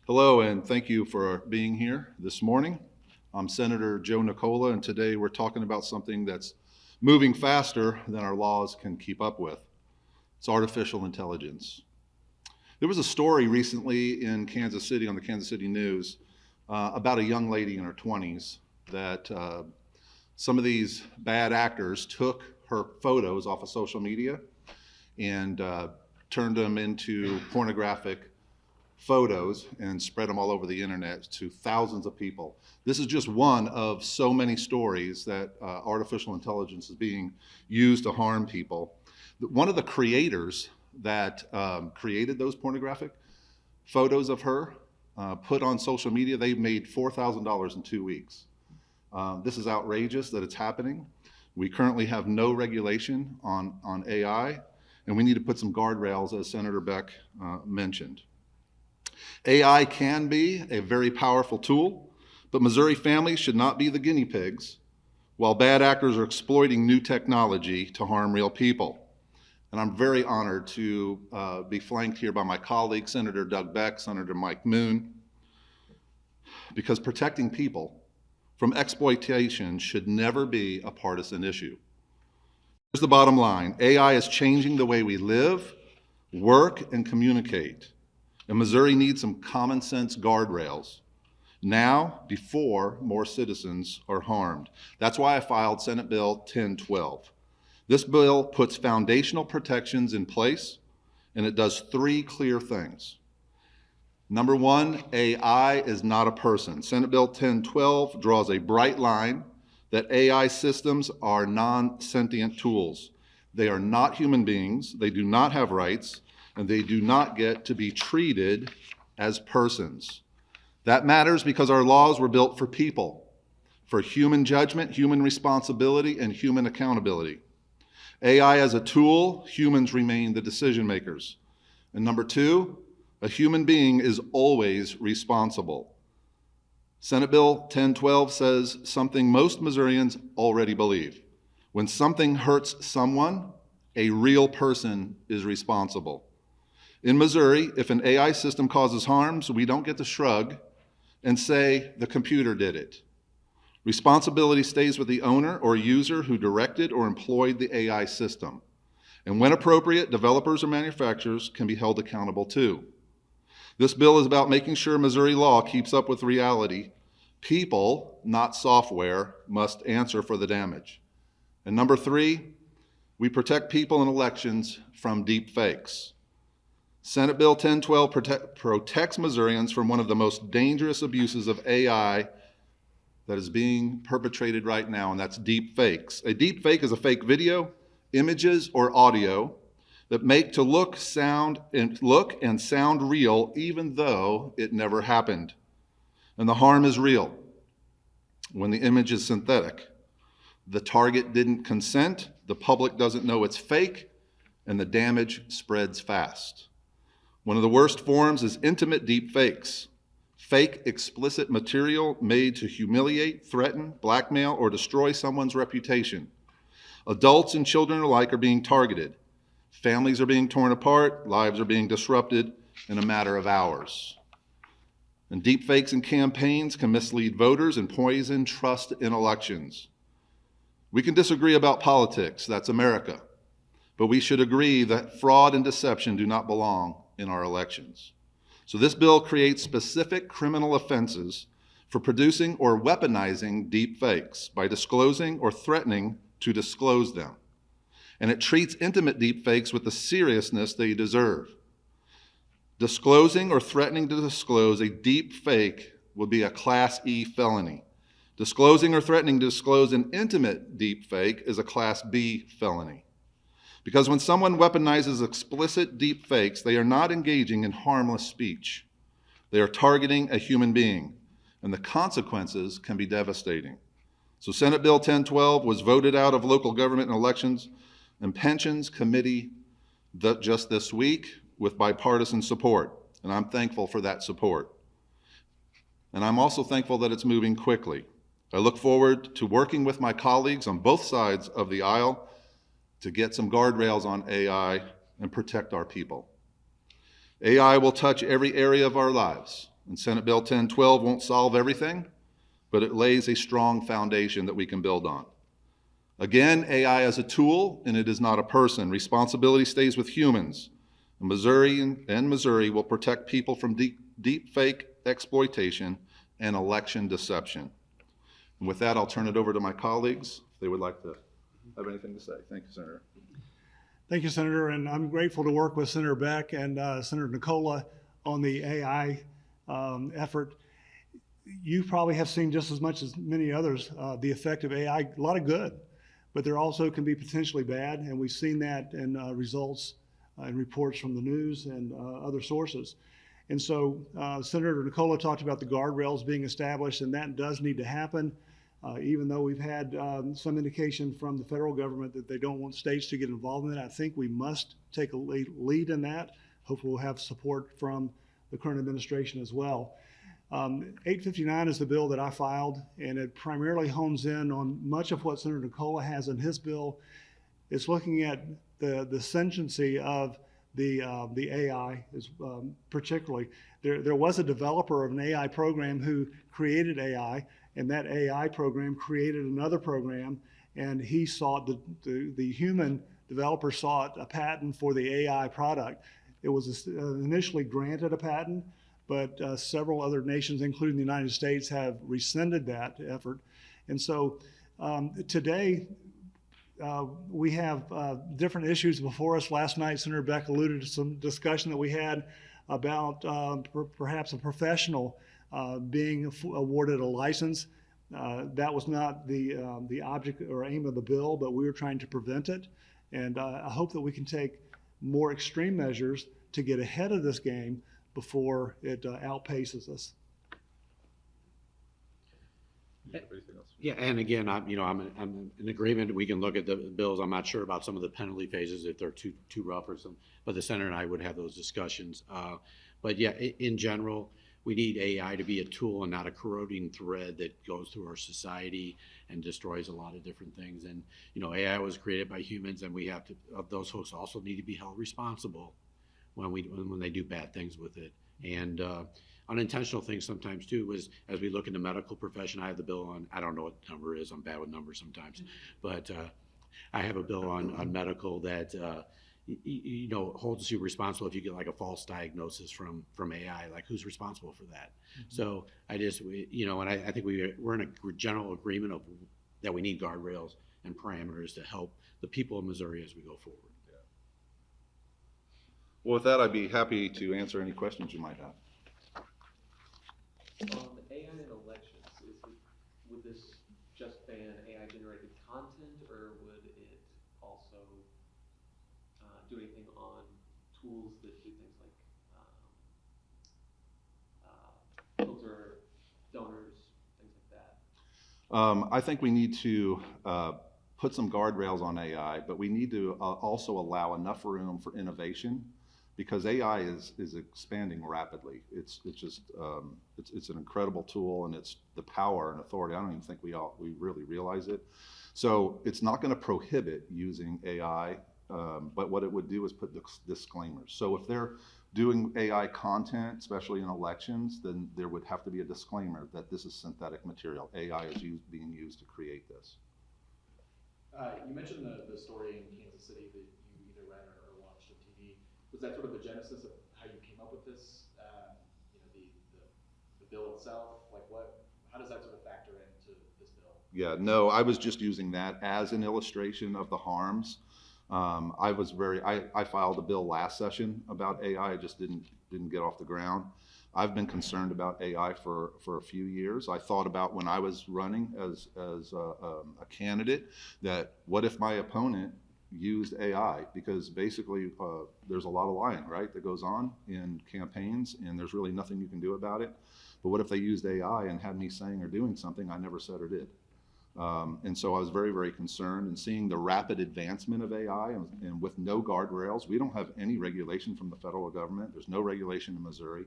Hello, and thank you for being here this morning. I'm Senator Joe Nicola, and today we're talking about something that's moving faster than our laws can keep up with. It's artificial intelligence. There was a story recently in Kansas City on the Kansas City News about a young lady in her 20s that some of these bad actors took her photos off of social media and turned them into pornographic photos and spread them all over the internet to thousands of people. This is just one of so many stories that artificial intelligence is being used to harm people. One of the creators that created those pornographic photos of her put on social media, they made $4,000 in 2 weeks. This is outrageous that it's happening. We currently have no regulation on AI, and we need to put some guardrails, as Senator Beck mentioned. AI can be a very powerful tool, but Missouri families should not be the guinea pigs while bad actors are exploiting new technology to harm real people. And I'm very honored to be flanked here by my colleague, Senator Doug Beck, Senator Mike Moon, because protecting people from exploitation should never be a partisan issue. Here's the bottom line. AI is changing the way we live, work, and communicate. And Missouri needs some common sense guardrails now before more citizens are harmed. That's why I filed Senate Bill 1012. This bill puts foundational protections in place, and it does three clear things. Number one, AI is not a person. Senate Bill 1012 draws a bright line that AI systems are non-sentient tools. They are not human beings, they do not have rights, and they do not get to be treated as persons. That matters because our laws were built for people, for human judgment, human responsibility, and human accountability. AI as a tool, humans remain the decision makers. And number two, a human being is always responsible. Senate Bill 1012 says something most Missourians already believe. When something hurts someone, a real person is responsible. In Missouri, if an AI system causes harms, we don't get to shrug and say the computer did it. Responsibility stays with the owner or user who directed or employed the AI system. And when appropriate, developers or manufacturers can be held accountable too. This bill is about making sure Missouri law keeps up with reality. People, not software, must answer for the damage. And number three, we protect people in elections from deep fakes. Senate Bill 1012 protects Missourians from one of the most dangerous abuses of AI that is being perpetrated right now, and that's deep fakes. A deep fake is a fake video, images, or audio that make to look and sound real even though it never happened. And the harm is real when the image is synthetic. The target didn't consent, the public doesn't know it's fake, and the damage spreads fast. One of the worst forms is intimate deep fakes. Fake, explicit material made to humiliate, threaten, blackmail, or destroy someone's reputation. Adults and children alike are being targeted. Families are being torn apart, lives are being disrupted in a matter of hours. And deep fakes and campaigns can mislead voters and poison trust in elections. We can disagree about politics, that's America, but we should agree that fraud and deception do not belong in our elections. So this bill creates specific criminal offenses for producing or weaponizing deep fakes by disclosing or threatening to disclose them. And it treats intimate deep fakes with the seriousness they deserve. Disclosing or threatening to disclose a deep fake would be a Class E felony. Disclosing or threatening to disclose an intimate deep fake is a Class B felony. Because when someone weaponizes explicit deep fakes, they are not engaging in harmless speech. They are targeting a human being, and the consequences can be devastating. So Senate Bill 1012 was voted out of Local Government and Elections and Pensions Committee just this week with bipartisan support, and I'm thankful for that support. And I'm also thankful that it's moving quickly. I look forward to working with my colleagues on both sides of the aisle to get some guardrails on AI and protect our people. AI will touch every area of our lives, And Senate Bill 1012 won't solve everything, but it lays a strong foundation that we can build on. Again, AI is a tool and it is not a person. Responsibility stays with humans. Missouri will protect people from deep fake exploitation and election deception. And with that, I'll turn it over to my colleagues if they would like to have anything to say. Thank you, Senator. Thank you, Senator, and I'm grateful to work with Senator Beck and Senator Nicola on the AI effort. You probably have seen just as much as many others the effect of AI, a lot of good, but there also can be potentially bad, and we've seen that in results and reports from the news and other sources. And so Senator Nicola talked about the guardrails being established, and that does need to happen. Even though we've had some indication from the federal government that they don't want states to get involved in that, I think we must take a lead in that. Hopefully we'll have support from the current administration as well. 859 is the bill that I filed, and it primarily hones in on much of what Senator Nicola has in his bill. It's looking at the sentiency of the AI, is particularly. There was a developer of an AI program who created AI, and that AI program created another program, and he sought, the human developer sought a patent for the AI product. It was initially granted a patent, but several other nations, including the United States, have rescinded that effort. And so today, we have different issues before us. Last night, Senator Beck alluded to some discussion that we had about perhaps a professional being awarded a license. That was not the object or aim of the bill, but we were trying to prevent it. And I hope that we can take more extreme measures to get ahead of this game before it outpaces us. Yeah, and again, I'm in agreement. We can look at the bills. I'm not sure about some of the penalty phases if they're too rough or some, but the Senator and I would have those discussions. But yeah, in general, we need AI to be a tool and not a corroding thread that goes through our society and destroys a lot of different things. And AI was created by humans, and we have to. Those folks also need to be held responsible when they do bad things with it. And unintentional things sometimes too was, as we look in the medical profession, I have the bill on, I don't know what the number is, I'm bad with numbers sometimes, but I have a bill on medical that holds you responsible if you get like a false diagnosis from AI, like who's responsible for that? Mm-hmm. So I just, and I think we're in a general agreement of that we need guardrails and parameters to help the people of Missouri as we go forward. Yeah. Well, with that, I'd be happy to answer any questions you might have. On the AI in elections, would this just ban AI-generated content, or would it also do anything on tools that do things like filter donors, things like that? I think we need to put some guardrails on AI, but we need to also allow enough room for innovation, because AI is expanding rapidly. It's an incredible tool, and it's the power and authority. I don't even think we really realize it. So it's not going to prohibit using AI, but what it would do is put disclaimers. So if they're doing AI content, especially in elections, then there would have to be a disclaimer that this is synthetic material. AI is being used to create this. You mentioned the story in Kansas City that you either read or watched on TV. Was that sort of the genesis of how you came up with this? The bill itself, how does that sort of factor into this bill? Yeah, no, I was just using that as an illustration of the harms. I filed a bill last session about AI. I just didn't get off the ground. I've been concerned about AI for a few years. I thought about when I was running as a candidate, that what if my opponent used AI, because basically there's a lot of lying, right, that goes on in campaigns, and there's really nothing you can do about it. But what if they used AI and had me saying or doing something I never said or did? And so I was very, very concerned, and seeing the rapid advancement of AI and with no guardrails. We don't have any regulation from the federal government. There's no regulation in Missouri.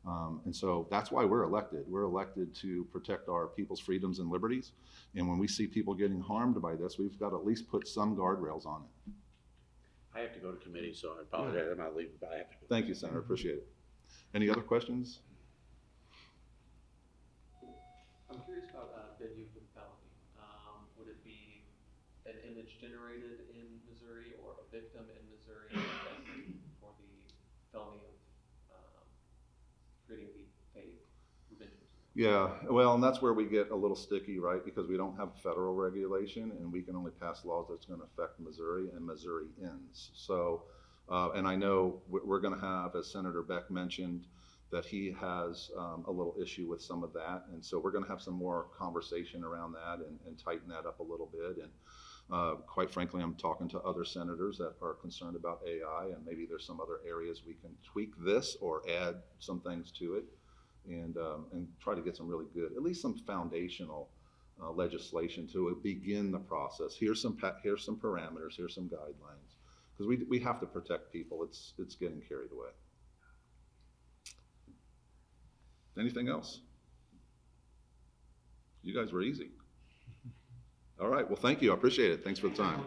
And so that's why we're elected. We're elected to protect our people's freedoms and liberties. And when we see people getting harmed by this, we've got to at least put some guardrails on it. I have to go to committee, so I apologize. I'm not leaving, but I have to go. Thank you, Senator. Appreciate it. Any other questions? I'm curious about venue for the felony. Would it be an image generated in Missouri or a victim in Missouri for the felony of creating the fake revenge? Yeah, well, and that's where we get a little sticky, right? Because we don't have federal regulation and we can only pass laws that's going to affect Missouri and Missourians. So, and I know we're going to have, as Senator Beck mentioned, that he has a little issue with some of that. And so we're going to have some more conversation around that and tighten that up a little bit. And quite frankly, I'm talking to other senators that are concerned about AI, and maybe there's some other areas we can tweak this or add some things to it. And try to get some really good, at least some foundational legislation to begin the process. Here's some parameters, here's some guidelines, because we have to protect people. It's getting carried away. Anything else? You guys were easy. All right, well, thank you. I appreciate it. Thanks for the time.